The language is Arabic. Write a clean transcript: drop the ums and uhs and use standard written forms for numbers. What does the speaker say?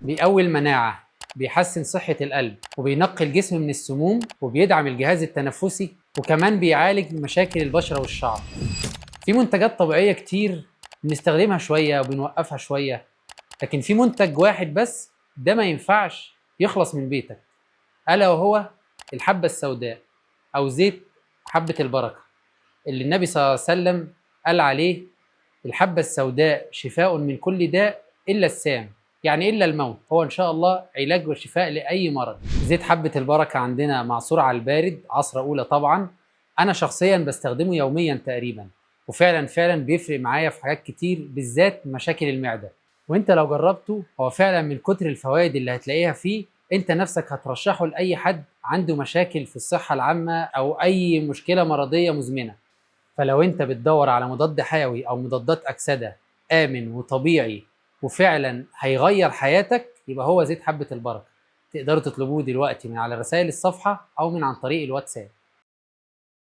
بيقوي المناعة، بيحسن صحة القلب، وبينقي الجسم من السموم، وبيدعم الجهاز التنفسي، وكمان بيعالج مشاكل البشرة والشعر. في منتجات طبيعية كتير بنستخدمها شوية وبنوقفها شوية، لكن في منتج واحد بس ده ما ينفعش يخلص من بيتك، ألا وهو الحبة السوداء أو زيت حبة البركة، اللي النبي صلى الله عليه وسلم قال عليه: الحبة السوداء شفاء من كل داء إلا السام، يعني إلا الموت، هو إن شاء الله علاج وشفاء لأي مرض. زيت حبة البركة عندنا معصور على البارد، عصرة أولى طبعا. أنا شخصيا بستخدمه يوميا تقريبا، وفعلا بيفرق معايا في حاجات كتير، بالذات مشاكل المعدة. وانت لو جربته، هو فعلا من كتر الفوائد اللي هتلاقيها فيه انت نفسك هترشحه لأي حد عنده مشاكل في الصحة العامة أو أي مشكلة مرضية مزمنة. فلو انت بتدور على مضاد حيوي او مضادات اكسده امن وطبيعي وفعلا هيغير حياتك، يبقى هو زيت حبه البركه. تقدروا تطلبوه دلوقتي من على رسائل الصفحه او من عن طريق الواتساب.